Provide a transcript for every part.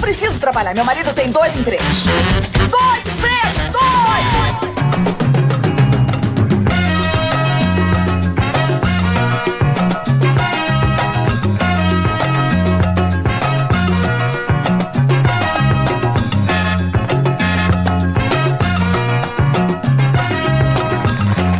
preciso trabalhar. Meu marido tem 2 empregos. 2 empregos! 2!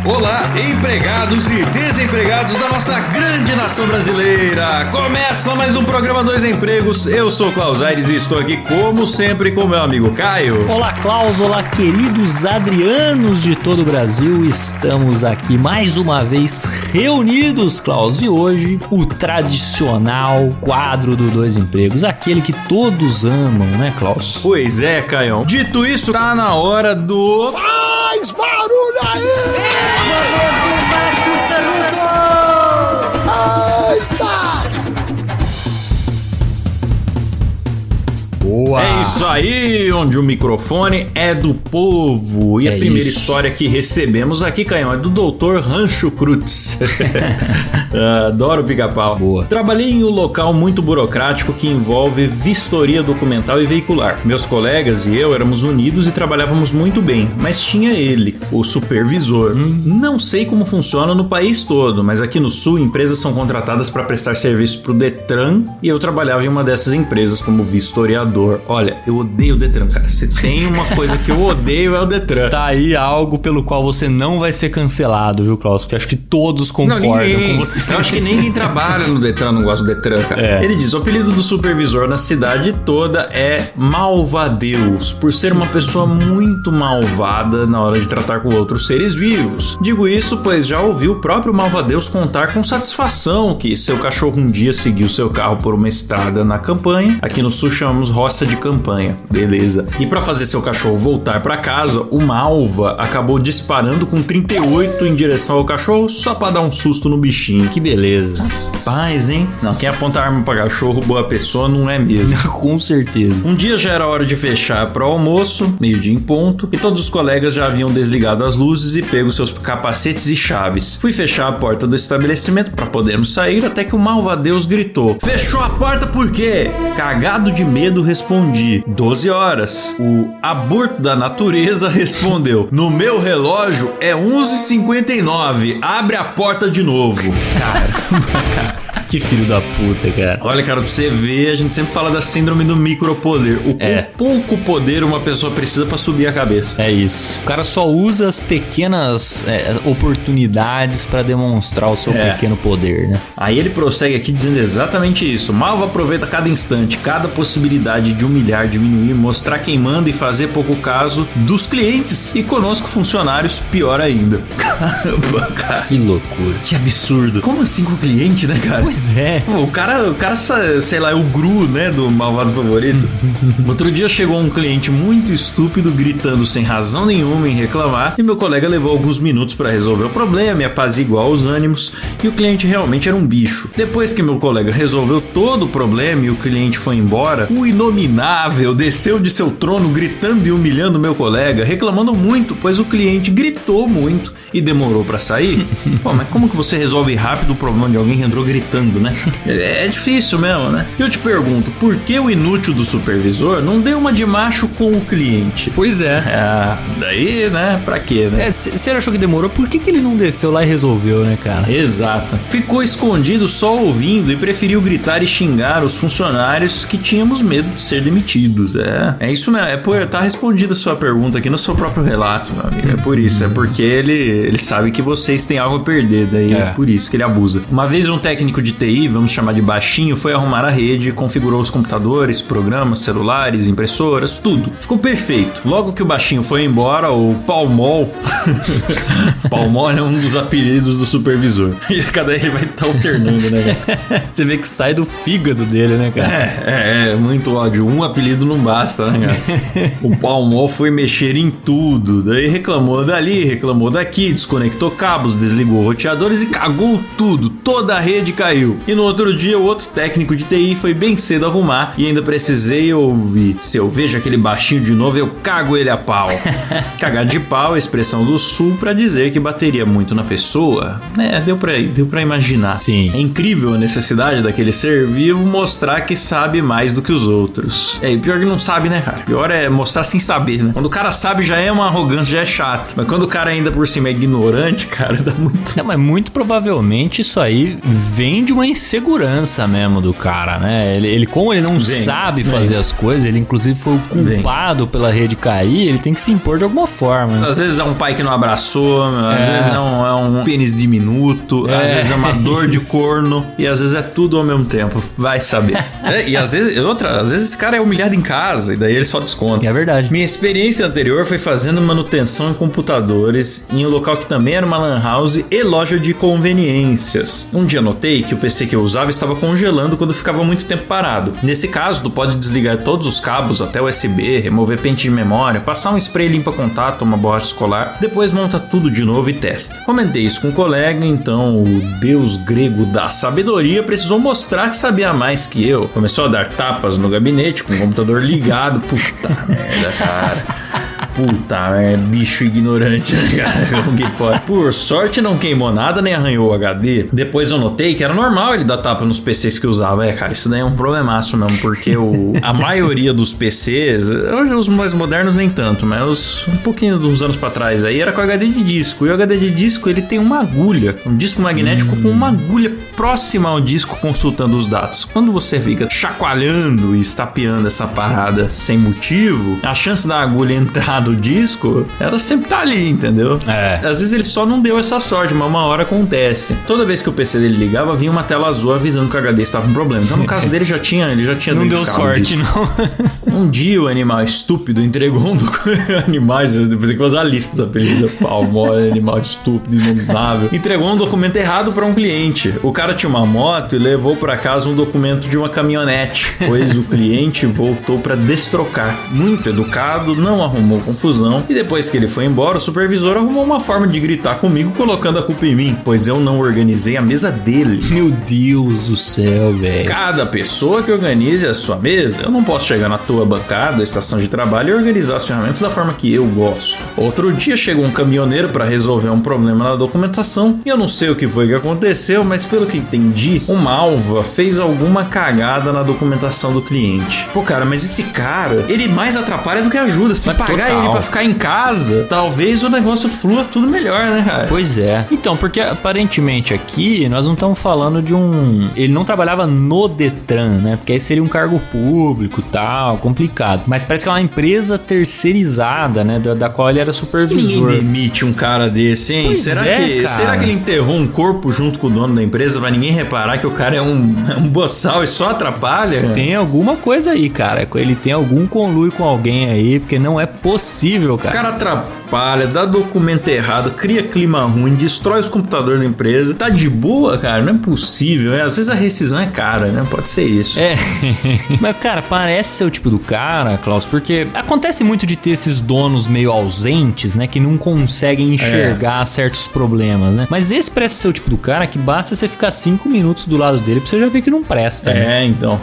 Olá, empregados e desempregados da nossa grande nação brasileira! Começa mais um programa Dois Empregos. Eu sou o Klaus Aires e estou aqui, como sempre, com meu amigo Caio. Olá, Klaus. Olá, queridos adrianos de todo o Brasil. Estamos aqui mais uma vez reunidos, Klaus. E hoje, o tradicional quadro do Dois Empregos, aquele que todos amam, né, Klaus? Pois é, Caião. Dito isso, tá na hora do... Faz barulho aí! Boa. É isso aí, onde o microfone é do povo. E a primeira história que recebemos aqui, Caião, é do Dr. Rancho Cruz. Adoro o pica-pau. Boa. Trabalhei em um local muito burocrático que envolve vistoria documental e veicular. Meus colegas e eu éramos unidos e trabalhávamos muito bem, mas tinha ele, o supervisor. Não sei como funciona no país todo, mas aqui no Sul, empresas são contratadas para prestar serviço pro Detran e eu trabalhava em uma dessas empresas como vistoriador. Olha, eu odeio o Detran, cara. Se tem uma coisa que eu odeio é o Detran. Tá aí algo pelo qual você não vai ser cancelado, viu, Klaus? Porque acho que todos concordam com você. Eu acho que nem quem trabalha no Detran não gosta do Detran, cara. É. Ele diz, o apelido do supervisor na cidade toda é Malvadeus, por ser uma pessoa muito malvada na hora de tratar com outros seres vivos. Digo isso pois já ouvi o próprio Malvadeus contar com satisfação que seu cachorro um dia seguiu seu carro por uma estrada na campanha. Aqui no Sul chamamos roça de campanha, beleza. E pra fazer seu cachorro voltar pra casa, o Malva acabou disparando com 38 em direção ao cachorro só pra dar um susto no bichinho. Que beleza. Paz, hein? Não, quem aponta arma pra cachorro, boa pessoa, não é mesmo. Com certeza. Um dia já era hora de fechar pro almoço, meio-dia em ponto, e todos os colegas já haviam desligado as luzes e pego seus capacetes e chaves. Fui fechar a porta do estabelecimento pra podermos sair, até que o Malvadeus gritou: fechou a porta por quê? Cagado de medo, respondi: 12 horas. O aborto da natureza respondeu: no meu relógio é 11h59, abre a porta de novo. Caramba, que filho da puta, cara. Olha, cara, pra você ver, a gente sempre fala da síndrome do micropoder. O pouco poder uma pessoa precisa pra subir a cabeça. É isso. O cara só usa as pequenas oportunidades pra demonstrar o seu pequeno poder, né? Aí ele prossegue aqui dizendo exatamente isso. Malva aproveita cada instante, cada possibilidade de humilhar, diminuir, mostrar quem manda e fazer pouco caso dos clientes. E conosco funcionários, pior ainda. Caramba, cara. Que loucura. Que absurdo. Como assim com o cliente, né, cara? Pois é. Pô, o cara, sei lá, é o Gru, né, do malvado favorito. Outro dia chegou um cliente muito estúpido, gritando sem razão nenhuma em reclamar, e meu colega levou alguns minutos pra resolver o problema e apaziguar os ânimos, e o cliente realmente era um bicho. Depois que meu colega resolveu todo o problema e o cliente foi embora, o inominável desceu de seu trono gritando e humilhando meu colega, reclamando muito, pois o cliente gritou muito e demorou pra sair. Pô, mas como que você resolve rápido o problema de alguém que entrou gritando, né? É difícil mesmo, né? Eu te pergunto, por que o inútil do supervisor não deu uma de macho com o cliente? Pois é. Daí, né? Pra quê, né? Se ele achou que demorou, por que ele não desceu lá e resolveu, né, cara? Exato. Ficou escondido só ouvindo e preferiu gritar e xingar os funcionários que tínhamos medo de ser demitidos. É isso mesmo. Tá respondida a sua pergunta aqui no seu próprio relato, meu amigo. É por isso. É porque ele sabe que vocês têm algo a perder. Daí é por isso que ele abusa. Uma vez um técnico de TI, vamos chamar de baixinho, foi arrumar a rede, configurou os computadores, programas, celulares, impressoras, tudo. Ficou perfeito. Logo que o baixinho foi embora, o Palmol Palmol é um dos apelidos do supervisor. E cada ele vai estar alternando, né? Você vê que sai do fígado dele, né, cara? É muito ódio. Um apelido não basta, né, cara? O Palmol foi mexer em tudo. Daí reclamou dali, reclamou daqui, aqui, desconectou cabos, desligou roteadores e cagou tudo, toda a rede caiu. E no outro dia o outro técnico de TI foi bem cedo arrumar e ainda precisei ouvir: se eu vejo aquele baixinho de novo eu cago ele a pau. Cagar de pau é a expressão do sul pra dizer que bateria muito na pessoa. Deu pra imaginar. Sim. É incrível a necessidade daquele ser vivo mostrar que sabe mais do que os outros. E pior que não sabe, né, cara? Pior é mostrar sem saber, né? Quando o cara sabe já é uma arrogância, já é chato. Mas quando o cara ainda por cima é ignorante, cara, dá muito... Mas muito provavelmente isso aí vem de uma insegurança mesmo do cara, né? Ele como ele não sabe fazer as coisas, ele inclusive foi o culpado pela rede cair, ele tem que se impor de alguma forma, né? Às vezes é um pai que não abraçou, às vezes é um pênis diminuto, às vezes é uma dor de corno e às vezes é tudo ao mesmo tempo. Vai saber. E às vezes esse cara é humilhado em casa e daí ele só desconta. É verdade. Minha experiência anterior foi fazendo manutenção em computadores em um local que também era uma lan house e loja de conveniências. Um dia notei que o PC que eu usava estava congelando quando ficava muito tempo parado. Nesse caso, tu pode desligar todos os cabos até USB, remover pente de memória, passar um spray limpa-contato, uma borracha escolar, depois monta tudo de novo e testa. Comentei isso com um colega, então o deus grego da sabedoria precisou mostrar que sabia mais que eu. Começou a dar tapas no gabinete com o computador ligado. Puta merda, cara. Puta, bicho ignorante, né, cara? Como que pode? Por sorte não queimou nada nem arranhou o HD. Depois eu notei que era normal ele dar tapa nos PCs que usava. Cara, isso daí é um problemaço mesmo, porque a maioria dos PCs, hoje os mais modernos nem tanto, mas um pouquinho dos anos pra trás aí, era com HD de disco. E o HD de disco, ele tem uma agulha, um disco magnético com uma agulha próxima ao disco consultando os dados. Quando você fica chacoalhando e estapeando essa parada sem motivo, a chance da agulha entrar do disco, ela sempre tá ali, entendeu? Às vezes ele só não deu essa sorte, mas uma hora acontece. Toda vez que o PC dele ligava, vinha uma tela azul avisando que o HD estava com problema. Então no caso dele ele já tinha não deu sorte, não. Um dia o animal estúpido entregou um animais, depois tem que fazer a lista dos apelidos. Palmole, animal estúpido, inominável. Entregou um documento errado para um cliente. O cara tinha uma moto e levou para casa um documento de uma caminhonete, pois o cliente voltou para destrocar. Muito educado, não arrumou confusão, e depois que ele foi embora, o supervisor arrumou uma forma de gritar comigo, colocando a culpa em mim, pois eu não organizei a mesa dele. Meu Deus do céu, velho. Cada pessoa que organize a sua mesa, eu não posso chegar na tua bancada, estação de trabalho, e organizar as ferramentas da forma que eu gosto. Outro dia chegou um caminhoneiro para resolver um problema na documentação, e eu não sei o que foi que aconteceu, mas pelo que entendi, o Malva fez alguma cagada na documentação do cliente. Pô, cara, mas esse cara, ele mais atrapalha do que ajuda. Se pagar ele pra ficar em casa, talvez o negócio flua tudo melhor, né, cara? Pois é. Então, porque aparentemente aqui nós não estamos falando de um... Ele não trabalhava no Detran, né? Porque aí seria um cargo público e tal, complicado. Mas parece que é uma empresa terceirizada, né? Da qual ele era supervisor. Ninguém demite um cara desse, hein? Pois será que ele enterrou um corpo junto com o dono da empresa pra ninguém reparar que o cara é um boçal e só atrapalha? Tem alguma coisa aí, cara. Ele tem algum conluio com alguém aí, porque não é possível, cara. O cara atrapalha, dá documento errado, cria clima ruim, destrói os computadores da empresa. Tá de boa, cara? Não é possível, né? Às vezes a rescisão é cara, né? Pode ser isso. Mas, cara, parece ser o tipo do cara, Klaus, porque acontece muito de ter esses donos meio ausentes, né? Que não conseguem enxergar certos problemas, né? Mas esse parece ser o tipo do cara que basta você ficar 5 minutos do lado dele pra você já ver que não presta, né? Então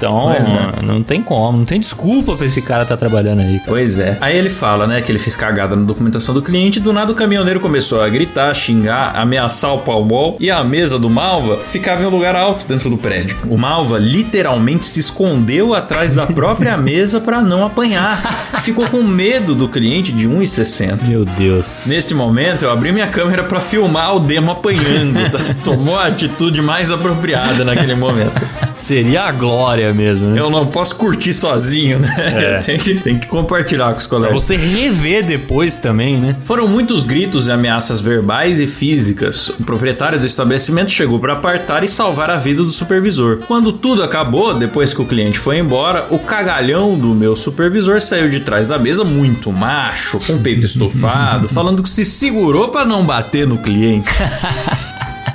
não tem como, não tem desculpa pra esse cara tá trabalhando aí, cara. Pois é. Aí ele fala, né, que ele fez cagada na documentação do cliente, do nada o caminhoneiro começou a gritar, xingar, ameaçar o Palmol, e a mesa do Malva ficava em um lugar alto dentro do prédio. O Malva literalmente se escondeu atrás da própria mesa pra não apanhar. Ficou com medo do cliente de 1,60. Meu Deus. Nesse momento eu abri minha câmera pra filmar o Demo apanhando. Tomou a atitude mais apropriada naquele momento. Seria a glória mesmo, né? Eu não posso curtir sozinho, né? Tem que compartilhar com os colegas. Pra você rever depois também, né? Foram muitos gritos e ameaças verbais e físicas. O proprietário do estabelecimento chegou para apartar e salvar a vida do supervisor. Quando tudo acabou, depois que o cliente foi embora, o cagalhão do meu supervisor saiu de trás da mesa muito macho, com o peito estufado, falando que se segurou para não bater no cliente.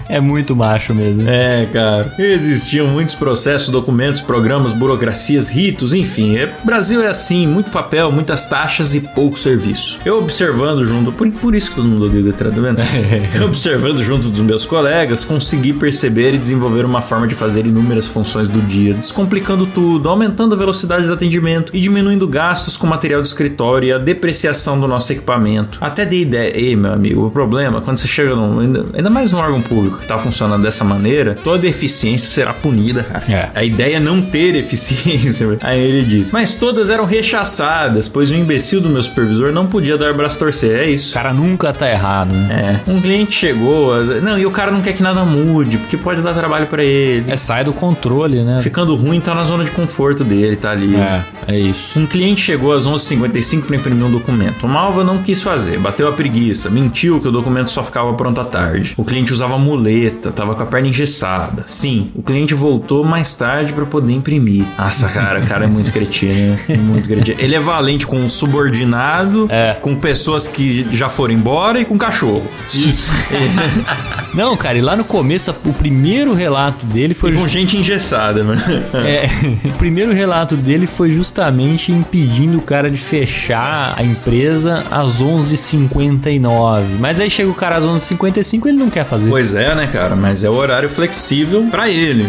É muito macho mesmo. É, cara. Existiam muitos processos, documentos, programas, burocracias, ritos, enfim. O Brasil é assim, muito papel, muitas taxas e pouco serviço. Eu observando junto, por isso que todo mundo odeia letra, tá vendo? Eu observando junto dos meus colegas, consegui perceber e desenvolver uma forma de fazer inúmeras funções do dia, descomplicando tudo, aumentando a velocidade do atendimento e diminuindo gastos com material de escritório e a depreciação do nosso equipamento. Até dei ideia. Ei, meu amigo, o problema, quando você chega ainda mais no órgão público que tá funcionando dessa maneira, toda eficiência será punida, cara. É. A ideia é não ter eficiência. Aí ele diz, mas todas eram rechaçadas, pois o imbecil do meu supervisor não podia dar braço a torcer, é isso. O cara nunca tá errado, né? Um cliente chegou, e o cara não quer que nada mude, porque pode dar trabalho pra ele. Sai do controle, né? Ficando ruim, tá na zona de conforto dele, tá ali. É isso. Um cliente chegou às 11h55 pra imprimir um documento. O Malva não quis fazer, bateu a preguiça, mentiu que o documento só ficava pronto à tarde. O cliente usava muleta, tava com a perna engessada. Sim, o cliente voltou mais tarde pra poder imprimir. Nossa, cara, o cara é muito cretino, né? Muito cretino. Ele é valente com um subordinado, com pessoas que já foram embora e com cachorro. Isso. Não, cara, e lá no começo, o primeiro relato dele foi... com gente engessada, mano. O primeiro relato dele foi justamente impedindo o cara de fechar a empresa às 11h59. Mas aí chega o cara às 11h55 e ele não quer fazer. Pois é, né, cara? Mas é o horário flexível pra ele.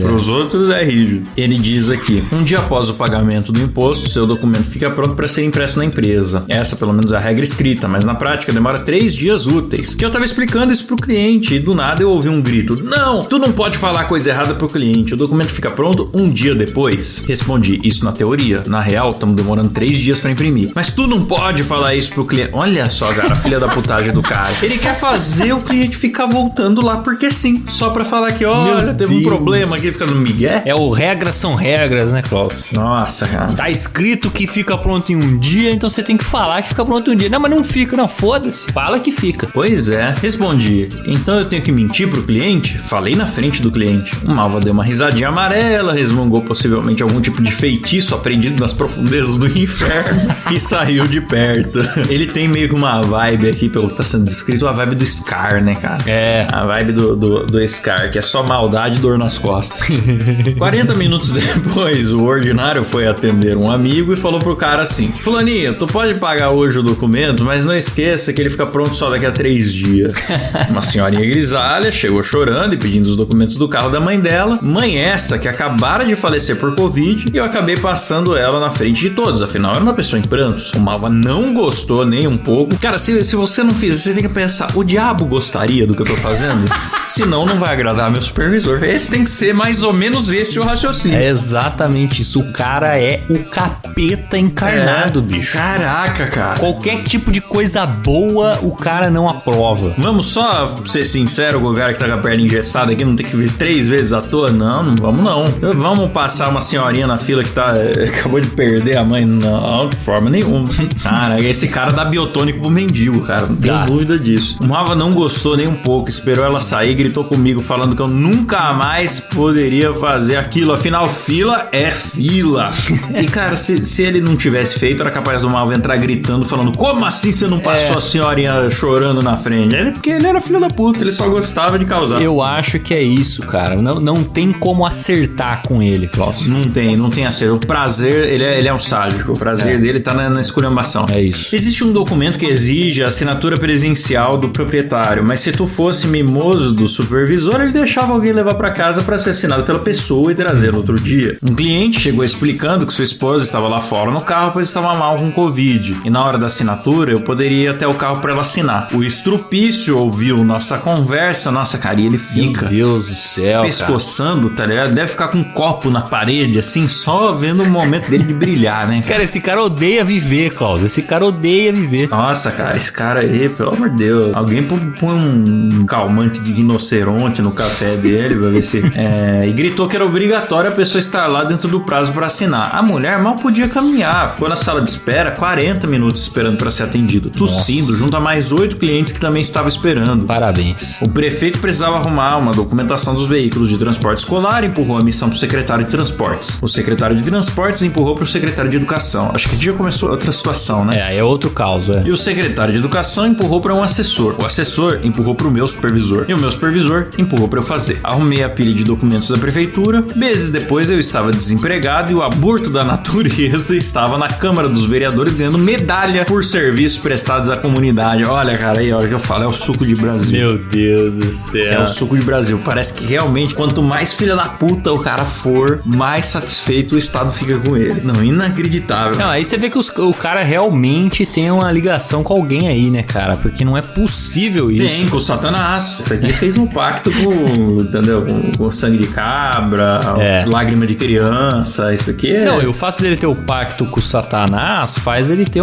Pros outros é rígido. Ele diz aqui, um dia após o pagamento do imposto, seu documento fica pronto para ser impresso na empresa. Essa, pelo menos, é a regra escrita, mas na prática demora 3 dias úteis. Que eu tava explicando isso pro cliente e do nada eu ouvi um grito. Não, tu não pode falar coisa errada pro cliente. O documento fica pronto um dia depois. Respondi, isso na teoria. Na real, estamos demorando 3 dias para imprimir. Mas tu não pode falar isso pro cliente. Olha só, cara, a filha da putagem do cara. Ele quer fazer o cliente ficar voltando lá porque sim. Só pra falar que, olha, teve um problema aqui, fica no migué. Regras são regras, né, Klaus? Nossa, cara. Tá escrito que fica pronto em um dia, então você tem que falar que fica pronto em um dia. Não, mas não fica, não, foda-se. Fala que fica. Pois é. Respondi. Então eu tenho que mentir pro cliente? Falei na frente do cliente. O Malva deu uma risadinha amarela, resmungou possivelmente algum tipo de feitiço aprendido nas profundezas do inferno e saiu de perto. Ele tem meio que uma vibe aqui, pelo que tá sendo descrito, a vibe do Scar, né, cara? A vibe do Scar, que é só maldade e dor nas costas. 40 minutos depois, o ordinário foi atender um amigo e falou pro cara assim, fulaninho, tu pode pagar hoje o documento, mas não esqueça que ele fica pronto só daqui a 3 dias. Uma senhorinha grisalha chegou chorando e pedindo os documentos do carro da mãe dela, mãe essa que acabara de falecer por Covid, e eu acabei passando ela na frente de todos, afinal era uma pessoa em prantos. O Malva não gostou nem um pouco. Cara, se você não fizer, você tem que pensar, o diabo gostaria do que eu tô fazendo? Senão não vai agradar meu supervisor. Esse tem que ser mais ou menos esse o raciocínio. É exatamente isso. O cara é o capeta encarnado, bicho. Caraca, cara. Qualquer tipo de coisa boa, o cara não aprova. Vamos só ser sincero com o cara que tá com a perna engessada aqui, não tem que vir 3 vezes à toa? Não vamos não. Vamos passar uma senhorinha na fila que acabou de perder a mãe? Não, de forma nenhuma. Cara, esse cara dá biotônico pro mendigo, cara. Não tenho dúvida disso. O Malva não gostou nem um pouco, esperou ela sair, gritou comigo falando que eu nunca mais poderia fazer aquilo. Afinal, fila é fila. E, cara, se ele não tivesse feito, era capaz do Malva entrar gritando, falando, como assim você não passou a senhorinha chorando na frente? Porque ele era filho da puta, ele só gostava de causar. Eu acho que é isso, cara. Não tem como acertar com ele, Klaus. Não tem acerto. O prazer, ele é um sádico. O prazer dele tá na esculhambação. É isso. Existe um documento que exige a assinatura presencial do proprietário, mas se tu fosse mimoso do supervisor, ele deixava alguém levar pra casa pra ser assinado pela pessoa e trazer no outro dia. Um cliente chegou explicando que sua esposa estava lá fora no carro, pois estava mal com Covid. E na hora da assinatura, eu poderia ir até o carro pra ela assinar. O estrupício ouviu nossa conversa, nossa, cara, e ele fica... Meu Deus do céu, pescoçando, tá ligado? Deve ficar com um copo na parede, assim, só vendo o momento dele de brilhar, né? Cara, esse cara odeia viver, Klaus. Esse cara odeia viver. Nossa, cara, esse cara aí, pelo amor de Deus. Alguém põe um calmante de rinoceronte no café dele, pra ver se... E gritou que era obrigatório a pessoa estar lá dentro do prazo pra assinar. A mulher mal podia caminhar. Ficou na sala de espera 40 minutos esperando pra ser atendido, tossindo, junto a mais 8 clientes que também estavam esperando. Parabéns. O prefeito precisava arrumar uma documentação dos veículos de transporte escolar e empurrou a missão pro secretário de transportes. O secretário de transportes empurrou pro secretário de educação. Acho que aqui já começou outra situação, né? É outro caos, E o secretário de educação empurrou para um assessor. O assessor empurrou pro meu supervisor supervisor. E o meu supervisor empurrou pra eu fazer. Arrumei a pilha de documentos da prefeitura. Meses depois eu estava desempregado e o aborto da natureza estava na Câmara dos Vereadores ganhando medalha por serviços prestados à comunidade. Olha, cara, aí a hora que eu falo, é o suco de Brasil. Meu Deus do céu. É o suco de Brasil. Parece que realmente, quanto mais filha da puta o cara for, mais satisfeito o Estado fica com ele. Não, inacreditável. Não, aí você vê que o cara realmente tem uma ligação com alguém aí, né, cara? Porque não é possível isso. Tem, com o Satanás. Esse aqui fez um pacto com, entendeu? Com sangue de cabra, lágrima de criança, isso aqui é... Não, e o fato dele ter o pacto com o Satanás faz ele ter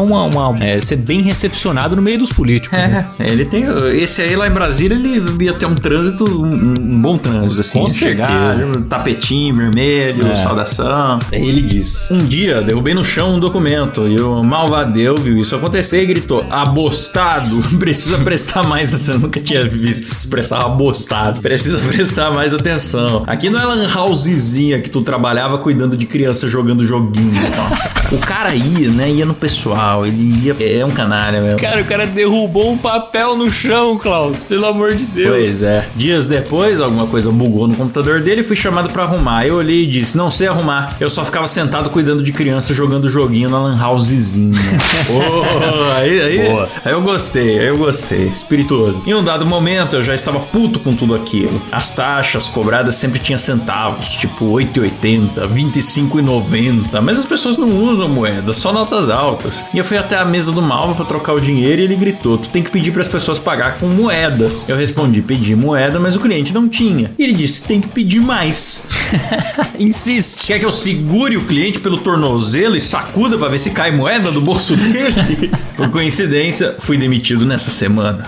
ser bem recepcionado no meio dos políticos. né? Ele tem... Esse aí lá em Brasília, ele ia ter um trânsito, um bom trânsito, assim. Com chegar, tapetinho vermelho, saudação. Aí ele diz: um dia, derrubei no chão um documento e o malvadeu viu isso acontecer e gritou: abostado, precisa prestar mais atenção. Eu nunca tinha visto se expressar abostado. Precisa prestar mais atenção. Aqui não é lan housezinha que tu trabalhava cuidando de criança jogando joguinho. Nossa, o cara ia, né? Ia no pessoal, ele ia... É um canalha mesmo. Cara, o cara derrubou um papel no chão, Klaus. Pelo amor de Deus. Pois é. Dias depois, alguma coisa bugou no computador dele e fui chamado pra arrumar. Eu olhei e disse: não sei arrumar. Eu só ficava sentado cuidando de criança jogando joguinho na lan housezinha. Aí eu gostei. Espirituoso. Em um dado momento, eu já estava puto com tudo aquilo. As taxas cobradas sempre tinham centavos, tipo 8,80, 25,90. Mas as pessoas não usam moeda, só notas altas. E eu fui até a mesa do Malva pra trocar o dinheiro e ele gritou: tu tem que pedir para as pessoas pagar com moedas. Eu respondi: pedi moeda, mas o cliente não tinha. E ele disse: tem que pedir mais. Insiste. Quer que eu segure o cliente pelo tornozelo e sacuda pra ver se cai moeda do bolso dele? Por coincidência, fui demitido nessa semana.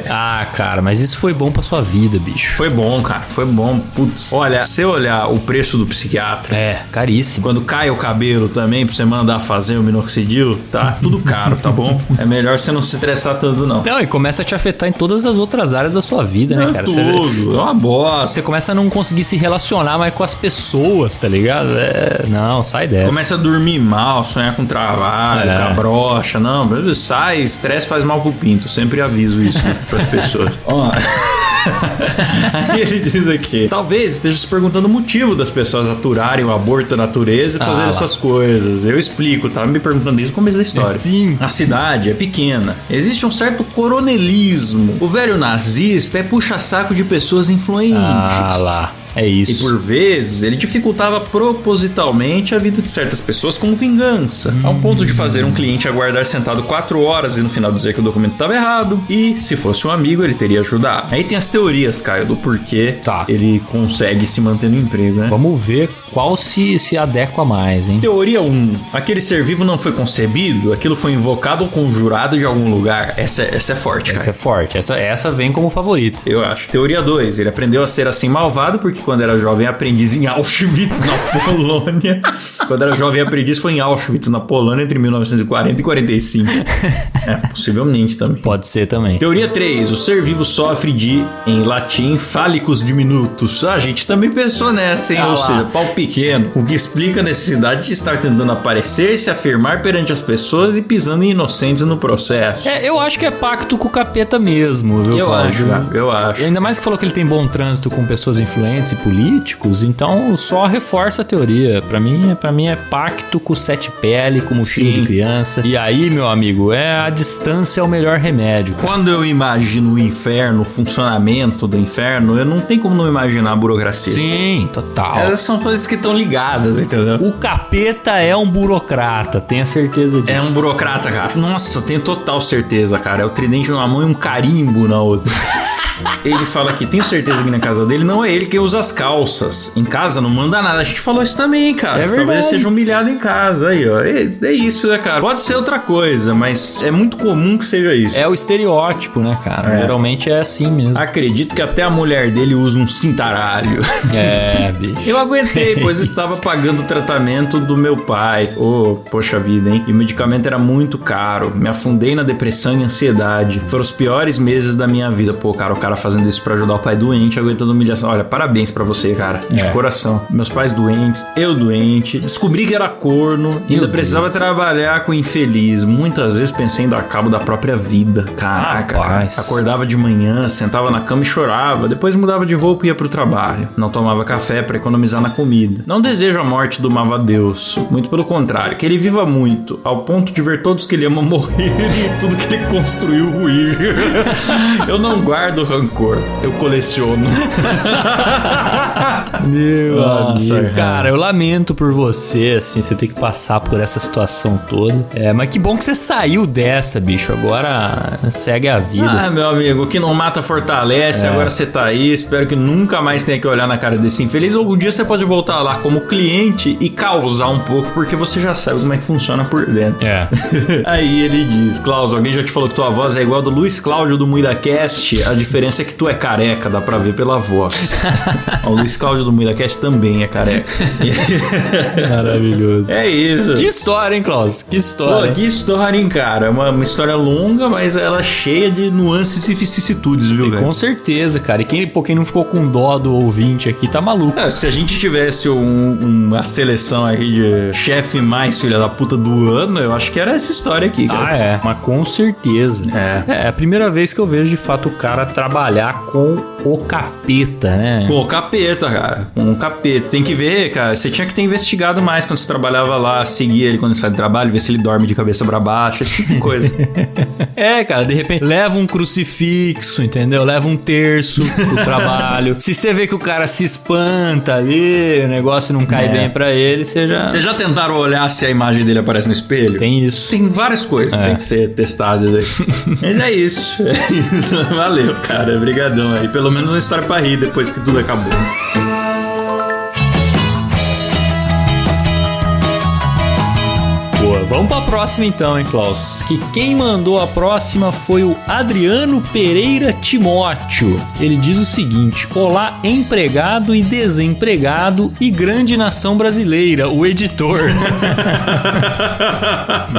Ah, cara, mas isso foi bom pra sua vida, bicho. Foi bom, cara, foi bom. Putz, olha, se eu olhar o preço do psiquiatra, caríssimo. quando cai o cabelo também pra você mandar fazer o minoxidil, tá tudo caro, tá bom? É melhor você não se estressar tanto, não. Não, e começa a te afetar em todas as outras áreas da sua vida, né, cara? Tudo, é uma bosta. Você começa a não conseguir se relacionar mais com as pessoas, tá ligado? Não, sai dessa. Começa a dormir mal, sonhar com trabalho, com a brocha, não, sai, estresse faz mal pro pinto, sempre aviso isso pras pessoas. Ó... Aí ele diz aqui: talvez esteja se perguntando o motivo das pessoas aturarem o aborto da natureza e fazer essas coisas. Eu explico, tava me perguntando desde o começo da história. Sim. A cidade é pequena, existe um certo coronelismo. O velho nazista é puxa-saco de pessoas influentes. Ah lá. É isso. E por vezes ele dificultava propositalmente a vida de certas pessoas como vingança, ao ponto de fazer um cliente aguardar sentado 4 horas e no final dizer que o documento estava errado, e se fosse um amigo ele teria ajudado. Aí tem as teorias, Caio, do porquê ele consegue se manter no emprego, né? Vamos ver qual se adequa mais, hein? Teoria 1. Aquele ser vivo não foi concebido, aquilo foi invocado ou conjurado de algum lugar. Essa é forte, cara. Essa é forte. Essa vem como favorito. Eu acho. Teoria 2. Ele aprendeu a ser assim malvado porque quando era jovem aprendiz em Auschwitz, na Polônia. Quando era jovem aprendiz foi em Auschwitz, na Polônia, entre 1940 e 45. Possivelmente também. Pode ser também. Teoria 3. O ser vivo sofre de, em latim, fálicos diminutos. A gente também pensou nessa, hein? Ou seja, pau pequeno. O que explica a necessidade de estar tentando aparecer, se afirmar perante as pessoas e pisando em inocentes no processo. Eu acho que é pacto com o capeta mesmo, viu? Eu acho. E ainda mais que falou que ele tem bom trânsito com pessoas influentes e políticos, então só reforça a teoria. Pra mim é pacto com sete pele, com mochila de criança. E aí, meu amigo, a distância é o melhor remédio. Quando eu imagino o inferno, o funcionamento do inferno, eu não tenho como não imaginar a burocracia. Sim, total. Elas são coisas que estão ligadas, entendeu? O capeta é um burocrata, tenha certeza disso. É um burocrata, cara. Nossa, tenho total certeza, cara. É o tridente numa mão e um carimbo na outra. Ele fala aqui, tenho certeza que na casa dele não é ele quem usa as calças. Em casa não manda nada. A gente falou isso também, cara. É verdade. Talvez seja humilhado em casa. Aí, ó. É isso, né, cara? Pode ser outra coisa, mas é muito comum que seja isso. É o estereótipo, né, cara? Geralmente é assim mesmo. Acredito que até a mulher dele usa um cintaralho. Bicho. Eu aguentei, pois estava pagando o tratamento do meu pai. Poxa vida, hein? E o medicamento era muito caro. Me afundei na depressão e ansiedade. Foram os piores meses da minha vida. Pô, cara, o cara cara fazendo isso pra ajudar o pai doente, aguentando humilhação. Olha, parabéns pra você, cara. De coração. Meus pais doentes, eu doente. Descobri que era corno. Ainda precisava trabalhar com infeliz. Muitas vezes pensei em dar cabo da própria vida. Caraca, cara. Acordava de manhã, sentava na cama e chorava. Depois mudava de roupa e ia pro trabalho. Não tomava café pra economizar na comida. Não desejo a morte do Mavadeus. Muito pelo contrário. Que ele viva muito, ao ponto de ver todos que ele ama morrer e tudo que ele construiu ruir. Eu não guardo rancor. Eu coleciono. Meu Nossa, amigo. Cara, eu lamento por você, assim, você ter que passar por essa situação toda. Mas que bom que você saiu dessa, bicho. Agora segue a vida. Ah, meu amigo, o que não mata fortalece. Agora você tá aí. Espero que nunca mais tenha que olhar na cara desse infeliz. Algum dia você pode voltar lá como cliente e causar um pouco, porque você já sabe como é que funciona por dentro. Aí ele diz: Klaus, alguém já te falou que tua voz é igual a do Luiz Cláudio do MuidaCast? A diferença é que tu é careca, dá pra ver pela voz. O Luiz Cláudio do MuidaCast também é careca. Maravilhoso. É isso. Que história, hein, Klaus? Que história. Pô, que história, hein, cara? É uma história longa, mas ela é cheia de nuances e vicissitudes, viu, velho? Com certeza, cara. E quem não ficou com dó do ouvinte aqui tá maluco. Se a gente tivesse uma seleção aqui de chefe mais filha da puta do ano, eu acho que era essa história aqui, cara. Mas com certeza. É a primeira vez que eu vejo, de fato, o cara trabalhar com o capeta, né? Com o capeta, cara. Com o capeta. Tem que ver, cara. Você tinha que ter investigado mais quando você trabalhava lá, seguir ele quando ele sai do trabalho, ver se ele dorme de cabeça pra baixo, esse tipo de coisa. Cara, de repente, leva um crucifixo, entendeu? Leva um terço pro trabalho. Se você vê que o cara se espanta ali, o negócio não cai bem pra ele, você já... Vocês já tentaram olhar se a imagem dele aparece no espelho? Tem isso. Tem várias coisas que tem que ser testadas aí. Mas é isso. Valeu, cara. Obrigadão aí. Pelo menos uma história pra rir depois que tudo acabou. Boa, vamos pra próxima então, hein, Klaus? Que quem mandou a próxima foi o Adriano Pereira Timóteo. Ele diz o seguinte: olá, empregado e desempregado e grande nação brasileira, o editor.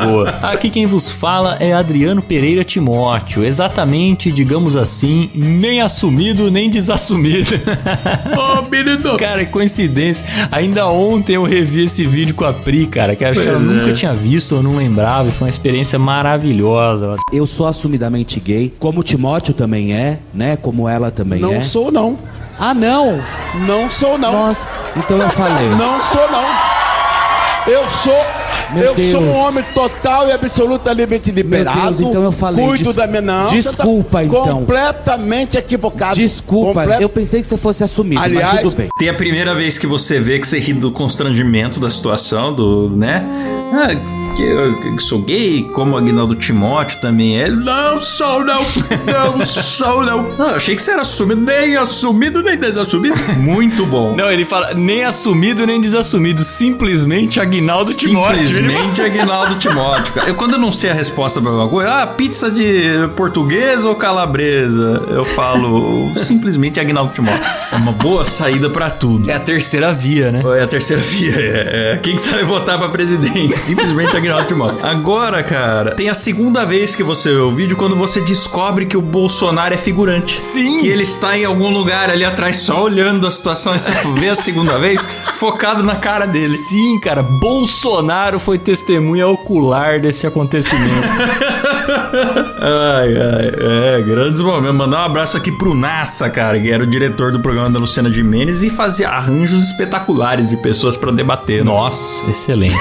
Boa. Aqui quem vos fala é Adriano Pereira Timóteo, exatamente, digamos assim, nem assumido nem desassumido. Ô, menino! Cara, que coincidência. Ainda ontem eu revi esse vídeo com a Pri, cara, que acho que ela nunca tinha visto, eu não lembrava, e foi uma experiência maravilhosa. Eu sou assumidamente gay, como o Timóteo também é, né? Como ela também é. Não sou, não. Ah, não? Não sou, não. Nossa, então eu falei. Não sou, não. Eu sou um homem total e absolutamente liberado. Meu Deus, então eu falei. Cuido da minha... Não, desculpa, tá então. Completamente equivocado. Desculpa, eu pensei que você fosse assumido, aliás, mas tudo bem. Tem a primeira vez que você vê que você ri do constrangimento da situação, né? Que eu sou gay, como o Aguinaldo Timóteo também é. Não sou, não. Não sou, não. Eu achei que você era assumido, nem desassumido. Muito bom. Não, ele fala nem assumido, nem desassumido. Simplesmente Aguinaldo Timóteo. Simplesmente Aguinaldo Timóteo, cara. Quando eu não sei a resposta pra alguma coisa, pizza de portuguesa ou calabresa? Eu falo simplesmente Aguinaldo Timóteo. É uma boa saída pra tudo. É a terceira via, né? É a terceira via. Quem que sabe votar pra presidente? Simplesmente Aguinaldo Timóteo. Agora, cara, tem a segunda vez que você vê o vídeo quando você descobre que o Bolsonaro é figurante. Sim! Que ele está em algum lugar ali atrás só olhando a situação. E você vê a segunda vez focado na cara dele. Sim, cara. Bolsonaro foi testemunha ocular desse acontecimento. Grandes momentos. Mandar um abraço aqui pro Nassa, cara, que era o diretor do programa da Luciana Gimenez e fazia arranjos espetaculares de pessoas pra debater. Né? Nossa, excelente.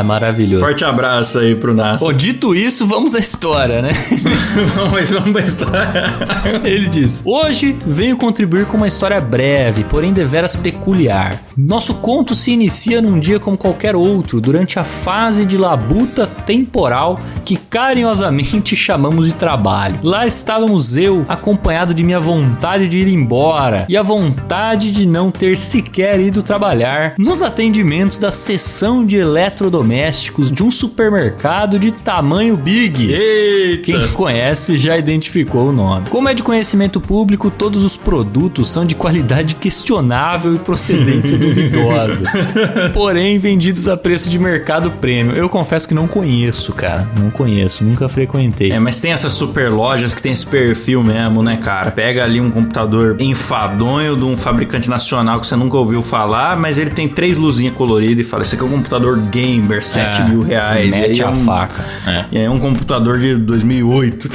Maravilhoso. Forte abraço aí pro Nassa. Dito isso, vamos à história, né? Vamos pra história. Ele diz: hoje venho contribuir com uma história breve, porém deveras peculiar. Nosso conto se inicia num dia como qualquer outro, durante a fase de labuta temporal que carinhosamente chamamos de trabalho. Lá estávamos eu, acompanhado de minha vontade de ir embora e a vontade de não ter sequer ido trabalhar, nos atendimentos da seção de eletrodomésticos de um supermercado de tamanho big. Eita! Quem conhece já identificou o nome. Como é de conhecimento público, todos os produtos são de qualidade questionável e procedência duvidosa. Porém, vendidos a preço de mercado premium. Eu confesso que não conheço, cara. Não conheço, nunca frequentei. Mas tem essas super lojas que tem esse perfil mesmo, né, cara? Pega ali um computador enfadonho de um fabricante nacional que você nunca ouviu falar, mas ele tem 3 luzinhas coloridas e fala, esse aqui é um computador gamer, 7 mil reais. Mete a faca. E aí é um computador de 2008.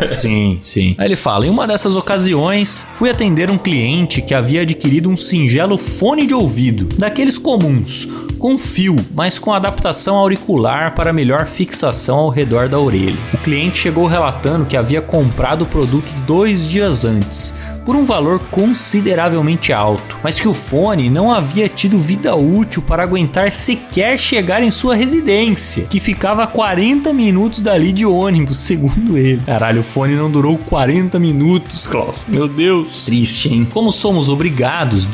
Sim. Aí ele fala, em uma dessas ocasiões, fui atender um cliente que havia adquirido um singelo fone de ouvido, daqueles comuns, com fio, mas com adaptação auricular para melhor fixação ao redor da orelha. O cliente chegou relatando que havia comprado o produto 2 dias antes, por um valor consideravelmente alto, mas que o fone não havia tido vida útil para aguentar sequer chegar em sua residência, que ficava a 40 minutos dali de ônibus, segundo ele. Caralho, o fone não durou 40 minutos, Klaus. Meu Deus. Triste, hein? Como somos obrigados,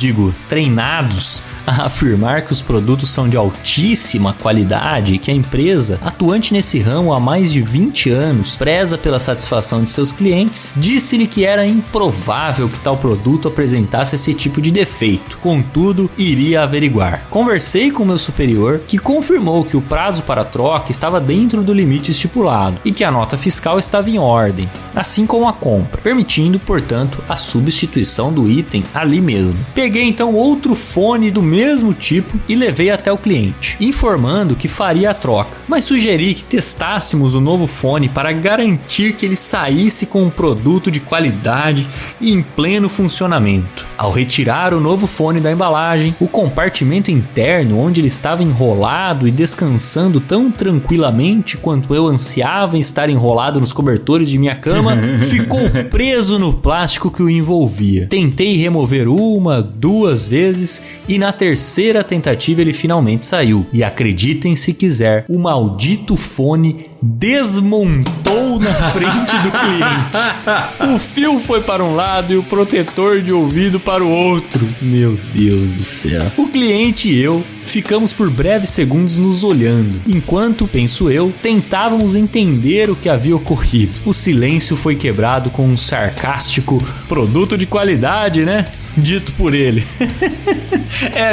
treinados, a afirmar que os produtos são de altíssima qualidade e que a empresa, atuante nesse ramo há mais de 20 anos, preza pela satisfação de seus clientes, disse-lhe que era improvável que tal produto apresentasse esse tipo de defeito. Contudo, iria averiguar. Conversei com meu superior, que confirmou que o prazo para troca estava dentro do limite estipulado e que a nota fiscal estava em ordem, assim como a compra, permitindo, portanto, a substituição do item ali mesmo. Peguei então outro fone do mesmo tipo e levei até o cliente, informando que faria a troca, mas sugeri que testássemos o novo fone para garantir que ele saísse com um produto de qualidade e em pleno funcionamento. Ao retirar o novo fone da embalagem, o compartimento interno onde ele estava enrolado e descansando tão tranquilamente quanto eu ansiava em estar enrolado nos cobertores de minha cama, ficou preso no plástico que o envolvia. Tentei remover 1, 2 vezes e na terceira tentativa ele finalmente saiu. E acreditem se quiser, o maldito fone desmontou na frente do cliente. O fio foi para um lado e o protetor de ouvido para o outro. Meu Deus do céu. O cliente e eu ficamos por breves segundos nos olhando, enquanto, penso eu, tentávamos entender o que havia ocorrido. O silêncio foi quebrado com um sarcástico produto de qualidade, né? Dito por ele.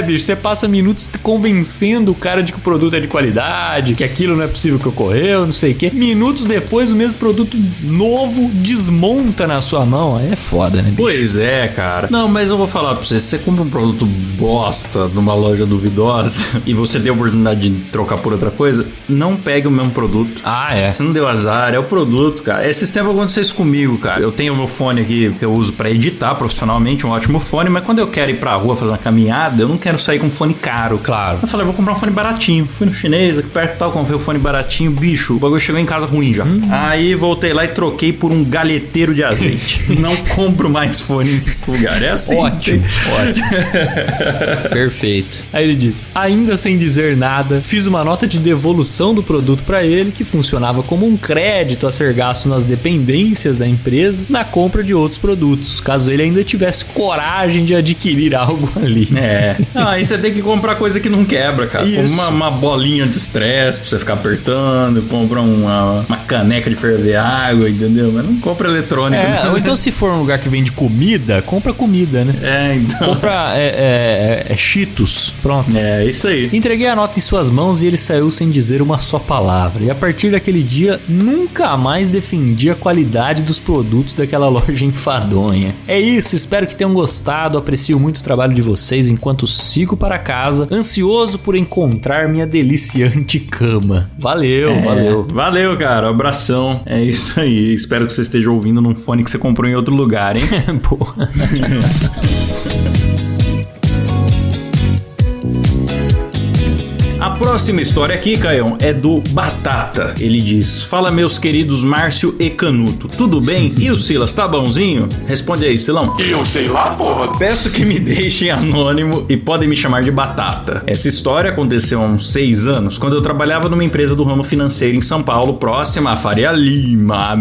Bicho, você passa minutos convencendo o cara de que o produto é de qualidade, que aquilo não é possível que ocorreu, não sei o que. Minutos depois, o mesmo produto novo desmonta na sua mão. Aí é foda, né, bicho? Pois é, cara. Não, mas eu vou falar pra você, se você compra um produto bosta numa loja duvidosa e você tem a oportunidade de trocar por outra coisa, não pegue o mesmo produto. Você não deu azar, é o produto, cara. Esses tempos aconteceu isso comigo, cara. Eu tenho o meu fone aqui que eu uso pra editar profissionalmente, um ótimo fone, mas quando eu quero ir pra rua fazer uma caminhada, eu não quero sair com um fone caro. Claro. Eu falei, vou comprar um fone baratinho. Fui no chinês, aqui perto e tal, comprei um fone baratinho. Bicho, o bagulho chegou em casa ruim já. Aí voltei lá e troquei por um galheteiro de azeite. Não compro mais fone nesse lugar. É assim. Ótimo. Perfeito. Aí ele diz, ainda sem dizer nada, fiz uma nota de devolução do produto pra ele, que funcionava como um crédito a ser gasto nas dependências da empresa, na compra de outros produtos, caso ele ainda tivesse coragem de adquirir algo ali. Aí você tem que comprar coisa que não quebra, cara. Isso. Uma bolinha de estresse pra você ficar apertando, compra uma caneca de ferver água, entendeu? Mas não compra eletrônica. Ou então se for um lugar que vende comida, compra comida, né? Então. Compra Cheetos, pronto. É, isso aí. Entreguei a nota em suas mãos e ele saiu sem dizer uma só palavra. E a partir daquele dia, nunca mais defendi a qualidade dos produtos daquela loja enfadonha. É isso, espero que tenham gostado. Aprecio muito o trabalho de vocês enquanto sigo para casa, ansioso por encontrar minha deliciante cama. Valeu. Valeu, cara. Abração. É isso aí. Espero que você esteja ouvindo num fone que você comprou em outro lugar, hein? Porra. A próxima história aqui, Caião, é do Batata. Ele diz, fala meus queridos Márcio e Canuto, tudo bem? E o Silas, tá bonzinho? Responde aí, Silão. Eu sei lá, porra. Peço que me deixem anônimo e podem me chamar de Batata. Essa história aconteceu há uns 6 anos, quando eu trabalhava numa empresa do ramo financeiro em São Paulo, próxima a Faria Lima,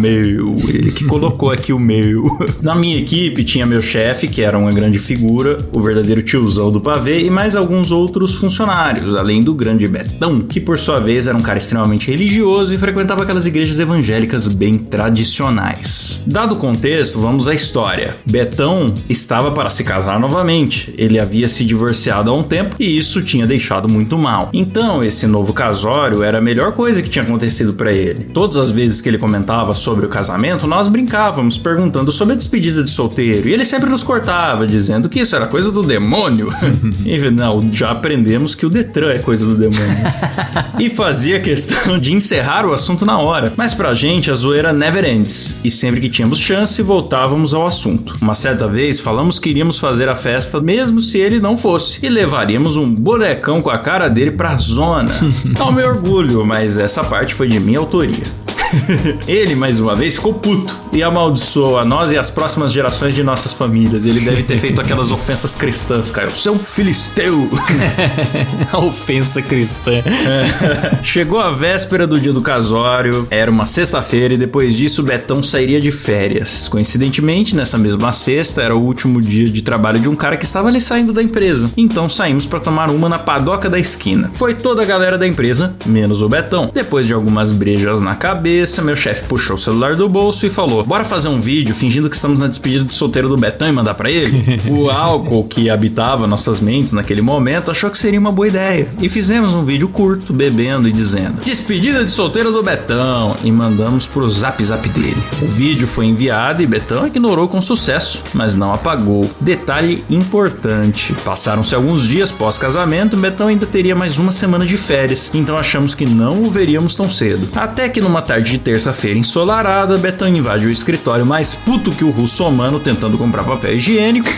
ele que colocou aqui o meu. Na minha equipe tinha meu chefe, que era uma grande figura, o verdadeiro tiozão do pavê, e mais alguns outros funcionários, além do grande de Betão, que por sua vez era um cara extremamente religioso e frequentava aquelas igrejas evangélicas bem tradicionais. Dado o contexto, vamos à história. Betão estava para se casar novamente. Ele havia se divorciado há um tempo e isso tinha deixado muito mal. Então, esse novo casório era a melhor coisa que tinha acontecido para ele. Todas as vezes que ele comentava sobre o casamento, nós brincávamos perguntando sobre a despedida de solteiro e ele sempre nos cortava, dizendo que isso era coisa do demônio. E não, já aprendemos que o Detran é coisa do demônio. E fazia questão de encerrar o assunto na hora. Mas pra gente, a zoeira never ends. E sempre que tínhamos chance, voltávamos ao assunto. Uma certa vez, falamos que iríamos fazer a festa mesmo se ele não fosse. E levaríamos um bonecão com a cara dele pra zona. Ao meu orgulho, mas essa parte foi de minha autoria. Ele, mais uma vez, ficou puto e amaldiçoou a nós e as próximas gerações de nossas famílias. Ele deve ter feito aquelas ofensas cristãs, Caio. Seu filisteu! A ofensa cristã. Chegou a véspera do dia do casório, era uma sexta-feira e depois disso Betão sairia de férias. Coincidentemente, nessa mesma sexta, era o último dia de trabalho de um cara que estava ali saindo da empresa. Então saímos para tomar uma na padoca da esquina. Foi toda a galera da empresa, menos o Betão. Depois de algumas brejas na cabeça, meu chefe puxou o celular do bolso e falou: bora fazer um vídeo fingindo que estamos na despedida de solteiro do Betão e mandar pra ele? O álcool que habitava nossas mentes naquele momento achou que seria uma boa ideia e fizemos um vídeo curto, bebendo e dizendo: despedida de solteiro do Betão, e mandamos pro zap dele. O vídeo foi enviado e Betão ignorou com sucesso, mas não apagou. Detalhe importante: passaram-se alguns dias pós-casamento, Betão ainda teria mais uma semana de férias, então achamos que não o veríamos tão cedo. Até que numa tarde de terça-feira ensolarada, Betão invade o escritório mais puto que o russomano tentando comprar papel higiênico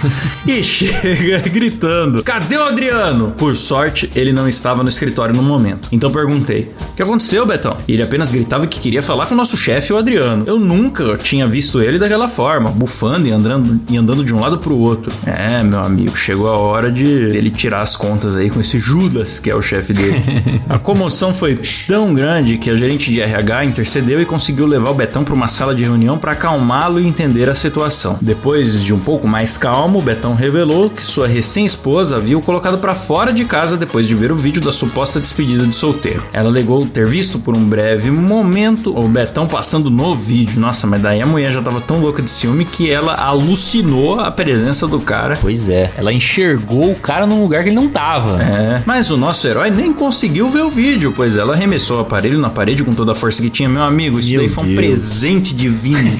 e chega gritando: cadê o Adriano? Por sorte, ele não estava no escritório no momento. Então perguntei: o que aconteceu, Betão? E ele apenas gritava que queria falar com o nosso chefe, o Adriano. Eu nunca tinha visto ele daquela forma, bufando e andando de um lado pro outro. É, meu amigo, chegou a hora de ele tirar as contas aí com esse Judas, que é o chefe dele. A comoção foi tão grande que a gerente de RH intercedeu e conseguiu levar o Betão para uma sala de reunião para acalmá-lo e entender a situação. Depois de um pouco mais calmo, o Betão revelou que sua recém-esposa havia o colocado para fora de casa depois de ver o vídeo da suposta despedida de solteiro. Ela alegou ter visto por um breve momento o Betão passando no vídeo. Nossa, mas daí a mulher já tava tão louca de ciúme que ela alucinou a presença do cara. Pois é, ela enxergou o cara num lugar que ele não tava. É, mas o nosso herói nem conseguiu ver o vídeo, pois ela arremessou o aparelho na parede com toda a força que tinha. Meu amigo, isso daí foi um presente divino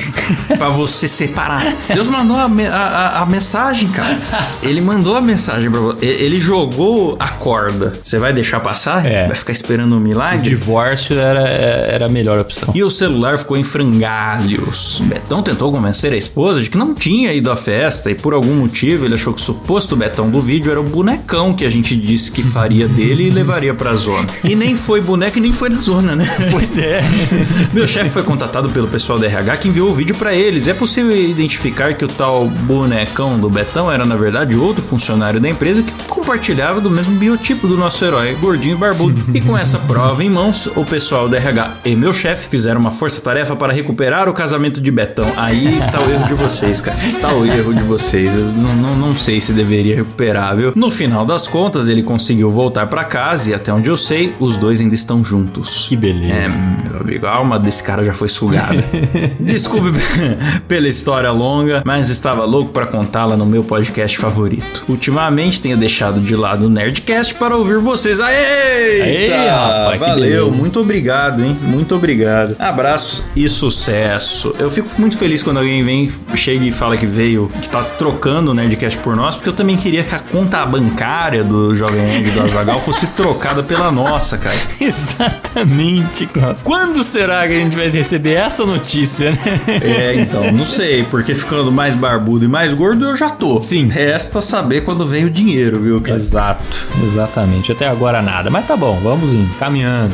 pra você separar. Deus mandou a mensagem, cara. Ele mandou a mensagem pra você. Ele jogou a corda. Você vai deixar passar? É. Vai ficar esperando um milagre? O divórcio era a melhor opção. E o celular ficou em frangalhos. Betão tentou convencer a esposa de que não tinha ido à festa e por algum motivo ele achou que o suposto Betão do vídeo era o bonecão que a gente disse que faria dele e levaria pra zona. E nem foi boneco e nem foi na zona, né? Pois é. Meu chefe foi contatado pelo pessoal da RH que enviou o vídeo pra eles. É possível identificar que o tal bonecão do Betão era na verdade outro funcionário da empresa que compartilhava do mesmo biotipo do nosso herói, gordinho e barbudo. E com essa prova em mãos, o pessoal da RH e meu chefe fizeram uma força-tarefa para recuperar o casamento de Betão. Aí tá o erro de vocês, cara. Tá o erro de vocês. Eu não sei se deveria recuperar, viu? No final das contas, ele conseguiu voltar pra casa e até onde eu sei, os dois ainda estão juntos. Que beleza. É, meu amigo, a alma desse cara já foi sugada. Desculpe pela história longa, mas estava louco pra contá-la no meu podcast favorito. Ultimamente tenho deixado de lado o Nerdcast para ouvir vocês. Aê, rapaz, valeu, muito obrigado, hein? Muito obrigado. Abraço e sucesso. Eu fico muito feliz quando alguém chega e fala que veio, que tá trocando o Nerdcast por nós, porque eu também queria que a conta bancária do Jovem Nerd do Azaghal fosse trocada pela nossa, cara. Exatamente, Klaus. Quando será que a gente vai receber essa notícia, né? É, então, não sei, porque ficando mais barbudo e mais gordo eu já tô. Sim. Resta saber quando vem o dinheiro, viu, cara? Exato, exatamente. Até agora nada, mas tá bom, vamos indo, caminhando.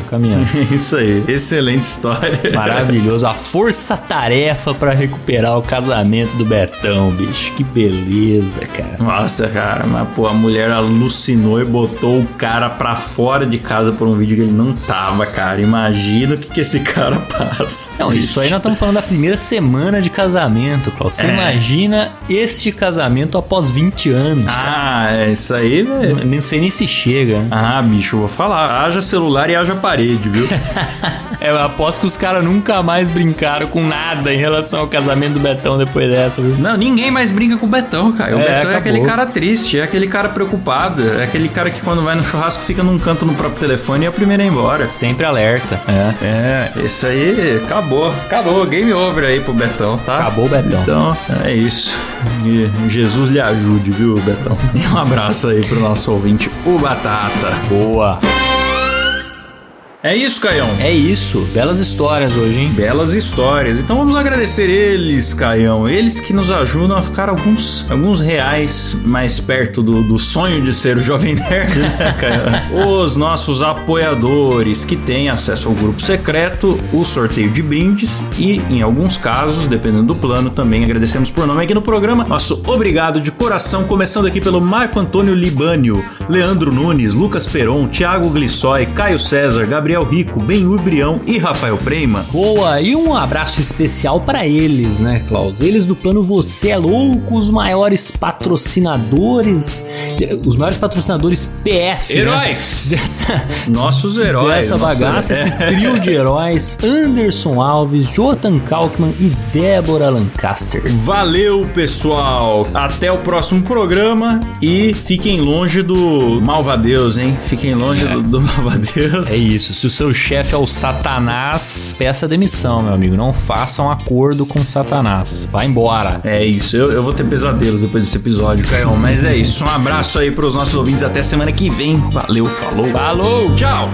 Isso aí, excelente história. Maravilhoso, a força-tarefa pra recuperar o casamento do Betão, bicho. Que beleza, cara. Nossa, cara, mas pô, a mulher alucinou e botou o cara pra fora de casa por um vídeo que ele não tava, cara. Imagina o que esse cara cara passa. Não, isso aí nós estamos falando da primeira semana de casamento, Klaus. Você imagina este casamento após 20 anos. Isso aí, velho. Nem sei nem se chega. Bicho, eu vou falar. Haja celular e haja parede, viu? Eu aposto que os caras nunca mais brincaram com nada em relação ao casamento do Betão depois dessa, viu? Não, ninguém mais brinca com o Betão, cara. O Betão acabou. É aquele cara triste, é aquele cara preocupado, é aquele cara que quando vai no churrasco fica num canto no próprio telefone e é o primeiro a ir embora. Sempre alerta. Esse aí acabou. Game over aí pro Betão, tá? Acabou o Betão. Então, é isso. E Jesus lhe ajude, viu, Betão? E um abraço aí pro nosso ouvinte, o Batata. Boa. É isso, Caião. É isso. Belas histórias hoje, hein? Belas histórias. Então vamos agradecer eles, Caião. Eles que nos ajudam a ficar alguns reais mais perto do sonho de ser o Jovem Nerd, né, Caião? Os nossos apoiadores que têm acesso ao grupo secreto, o sorteio de brindes e, em alguns casos, dependendo do plano, também agradecemos por nome aqui no programa. Nosso obrigado de coração, começando aqui pelo Marco Antônio Libânio, Leandro Nunes, Lucas Peron, Thiago Glissói, Caio César, Gabriel Rico, Benhur Brião e Rafael Prema. Boa, e um abraço especial pra eles, né, Klaus? Eles do plano Você é Louco, os maiores patrocinadores PF, Heróis! Né? Nossos heróis. Dessa bagaça, esse trio de heróis, Anderson Alves, Jonathan Kalkman e Débora Lancaster. Valeu, pessoal! Até o próximo programa e fiquem longe do Malvadeus, hein? Fiquem longe do Malvadeus. É isso. Se o seu chefe é o Satanás, peça demissão, meu amigo. Não faça um acordo com Satanás. Vai embora. É isso. Eu vou ter pesadelos depois desse episódio, Caião. Mas é isso. Um abraço aí pros nossos ouvintes. Até semana que vem. Valeu, falou. Falou. Tchau.